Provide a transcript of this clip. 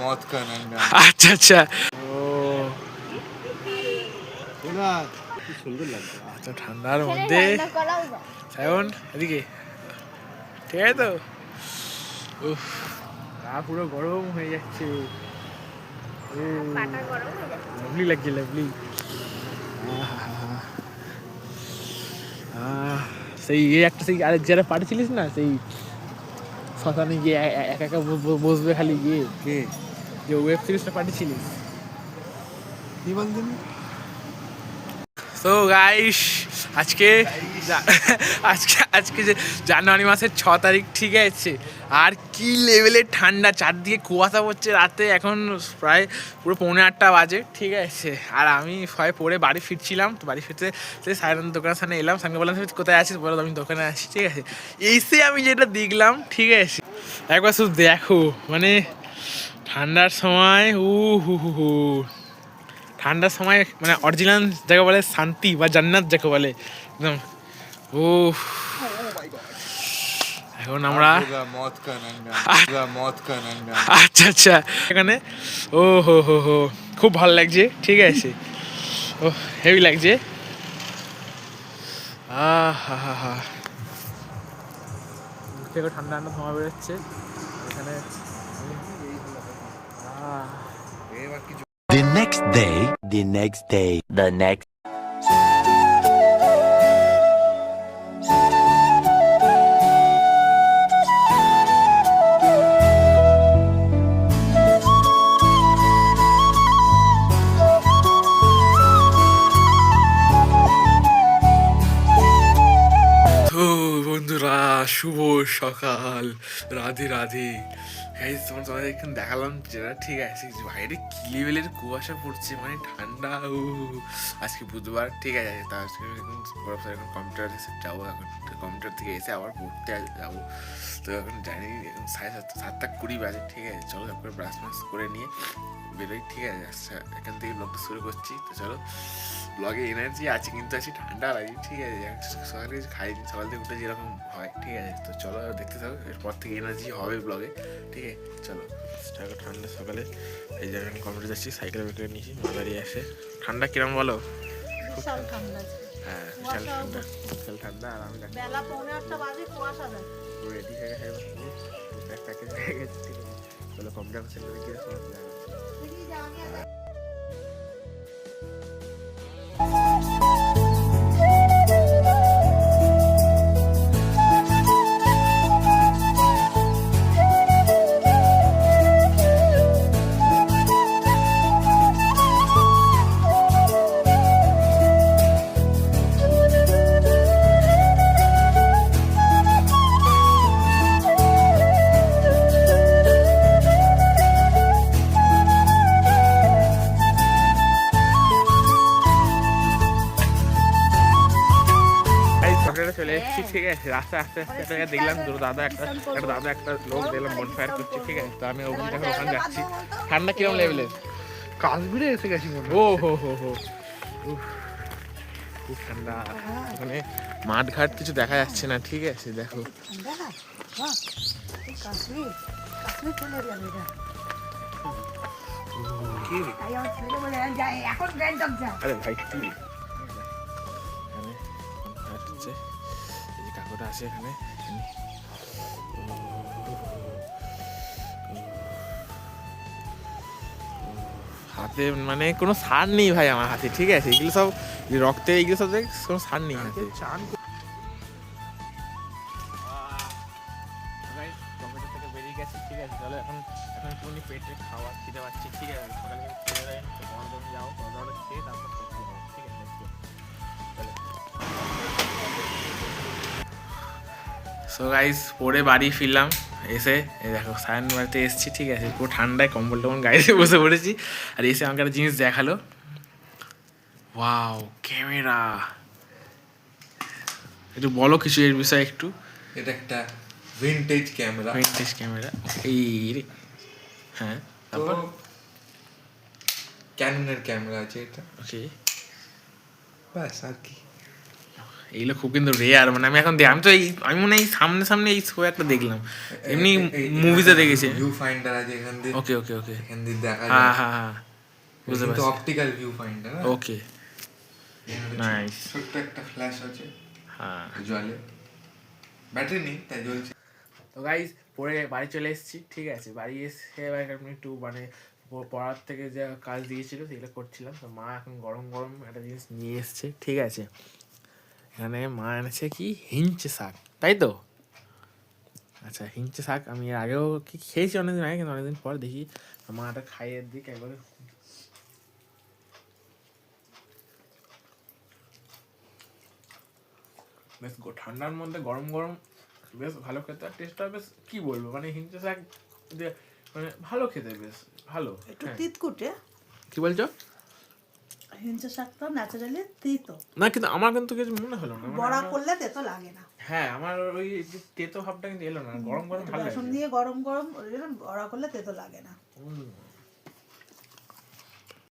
मौत का नंगा। আচ্ছা আচ্ছা ও কি সুন্দর লাগছে। এত ঠান্ডার মধ্যে সায়ন এদিকে ঠিক আছে তো উফ গা পুরো গরম হয়ে যাচ্ছে লাভলি লাগছে লাভলি সেই একটা সেই আরেক যারা পাঠিয়েছিলিস না সেই শ্মশানে গিয়ে একা একা বসবে খালি গিয়ে কে যে ওয়েব সিরিজটা পাঠিয়েছিলিস কি বলছেন? তো গাইস আজকে আজকে আজকে যে জানুয়ারি মাসের 6 তারিখ ঠিক আছে আর কি লেভেলের ঠান্ডা চারদিকে কুয়াশা পড়ছে রাতে এখন প্রায় পুরো 7:45 বাজে ঠিক আছে আর আমি সবাই পরে বাড়ি ফিরছিলাম তো বাড়ি ফিরতে সেই সায়নের দোকানের সামনে এলাম সঙ্গে বললাম কোথায় আছিস বলো আমি দোকানে আসছি ঠিক আছে এসে আমি যেটা দেখলাম ঠিক আছে একবার শুধু দেখো মানে ঠান্ডার সময় হু ঠান্ডার সময় মানে অরিজিনাল যাকে বলে শান্তি বা জান্নাত যাকে বলে একদম ও এখন আমরা मौत का नंगा। मौत का नंगा। আচ্ছা আচ্ছা এখানে ও হো খুব ভালো লাগছে ঠিক আছে ও হেভি লাগছে হা হা হা থেকে ঠান্ডা ঠান্ডা ধোঁয়া বেরোচ্ছে এখানে The next day, the next day, the next. তো বন্ধুরা শুভ সকাল রাধে রাধে গাইস তোমাদের এখন দেখালাম যেটা ঠিক আছে বাইরে কি লেভেলের কুয়াশা পড়ছে মানে ঠান্ডা ও আজকে বুধবার ঠিক আছে তা আজকে এখন কম্পিউটার যাবো এখন কম্পিউটার থেকে এসে আবার পড়তে যাবো তো এখন জানি 7:30 বাজে ঠিক আছে চলো তারপরে ব্রাশ মাস করে নিয়ে বেরোই ঠিক আছে আচ্ছা এখান থেকে ব্লগটা শুরু করছি তো চলো ব্লগে এনার্জি আছে কিন্তু আছি ঠান্ডা লাগে ঠিক আছে সকালে কিছু খাইনি সকাল থেকে উঠে যেরকম হয় ঠিক আছে তো চলো দেখতে থাকো এরপর থেকে এনার্জি হবে ব্লগে ঠিক আছে চলো ঠান্ডা সকালে এই জায়গায় আমি কম্পিউটার যাচ্ছি সাইকেল বেঁকে নিয়েছি গাড়ি আসে ঠান্ডা কিরম বলো হ্যাঁ বিশাল ঠান্ডা বিশাল ঠান্ডা আর আমি রেডি হয়ে গেছে প্যাকেজ হয়ে গেছে ঠিক আছে চলো কম্পিউটার সেন্টারে গিয়ে সমস্ত জায়গা চলে এসেছি ঠিক আছে রাস্তা আস্তে আস্তে একটা দেখলাম দুটো দাদা একটা লোক দেখলাম বনফায়ার করছে ঠিক আছে তো আমি ওখানে যাচ্ছি ঠান্ডা কিরম লেভেলের কাশ্মীরে এসে গেছি ও হো খুব ঠান্ডা ওখানে মাঠ ঘাট কিছু দেখা যাচ্ছে না ঠিক আছে দেখো আরে ভাই কি হচ্ছে এই কাকুটা আছে এখানে হাতে মানে কোনো সার নেই ভাই আমার হাতে ঠিক আছে এগুলো সব রক্তে এইগুলো সব কোনো সার নেই হাতে টমেটো থেকে বেরিয়ে গেছে ঠিক আছে চলো এখন একটুখানি পেটে খাওয়া খেতে পাচ্ছি ঠিক আছে সকালে খেয়ে যাও খেয়ে তারপর ঠিক আছে সো গাইস পরে বাড়ি ফিরলাম এসে এই দেখো সায়ন বাড়িতে এসেছি ঠিক আছে পুরো ঠান্ডায় কম্বল টম্বল গাড়িতে বসে পড়েছি আর এসে আমাকে একটা জিনিস দেখালো ওয়াও ক্যামেরা একটু বলো কিছু এর বিষয়ে একটু এটা একটা ভিনটেজ ক্যামেরা এই রে হ্যাঁ তারপর ক্যাননের ক্যামেরা আছে এটা ওকে ব্যাস আর কি এইগুলো খুব কিন্তু রেয়ার, মানে আমি এখন আমি তো আমি মনে হয় এই সামনে সামনে এই শো একটা দেখলাম, এমনি মুভিতে দেখেছি। ভিউ ফাইন্ডার আছে এখান দিয়ে, ওকে ওকে ওকে, এখান দিয়ে দেখা হ্যাঁ যায়। হ্যাঁ হ্যাঁ বুঝতে কিন্তু পারছি। Optical view finder. Okay nice. ছোট্ট একটা ফ্ল্যাশ আছে, হ্যাঁ জলে ব্যাটারি নেই তাই জ্বলছে। তো গাইজ পরে বাড়ি চলে এসেছি, ঠিক আছে। বাড়ি এসে এবার আমি একটু মানে পড়ার থেকে যে কাজ দিয়েছিল সেগুলো করছিলাম। তো মা এখন গরম গরম একটা জিনিস নিয়ে এসছে, ঠিক আছে। এখানে মা এনেছে কি হিঞ্চে শাক, তাই তো? আচ্ছা হিঞ্চে শাক আমি এর আগেও কি খেয়েছি অনেকদিন আগে, কিন্তু অনেকদিন পর দেখি মাটা খাইয়ে দিক একবারে। বেশ ঠান্ডার মধ্যে গরম গরম বেশ ভালো খেতে, আর টেস্টটা বেশ কি বলবো, মানে হিঞ্চে শাক যে মানে ভালো খেতে, বেশ ভালো। একটু হ্যাঁ। তিতকুটে। কি বলছো? হিঞ্চে শাকটা ন্যাচারালি তিতো, না কিন্তু আমার কিন্তু কিছু মনে হলো না, মানে বড়া আমার- করলে তেতো লাগে না। হ্যাঁ আমার ওই যে তেতো ভাবটা কিন্তু এলো না, গরম গরম ভালো বেসন লাগছে। দিয়ে গরম গরম ওই জন্য বড়া করলে তেতো লাগে না।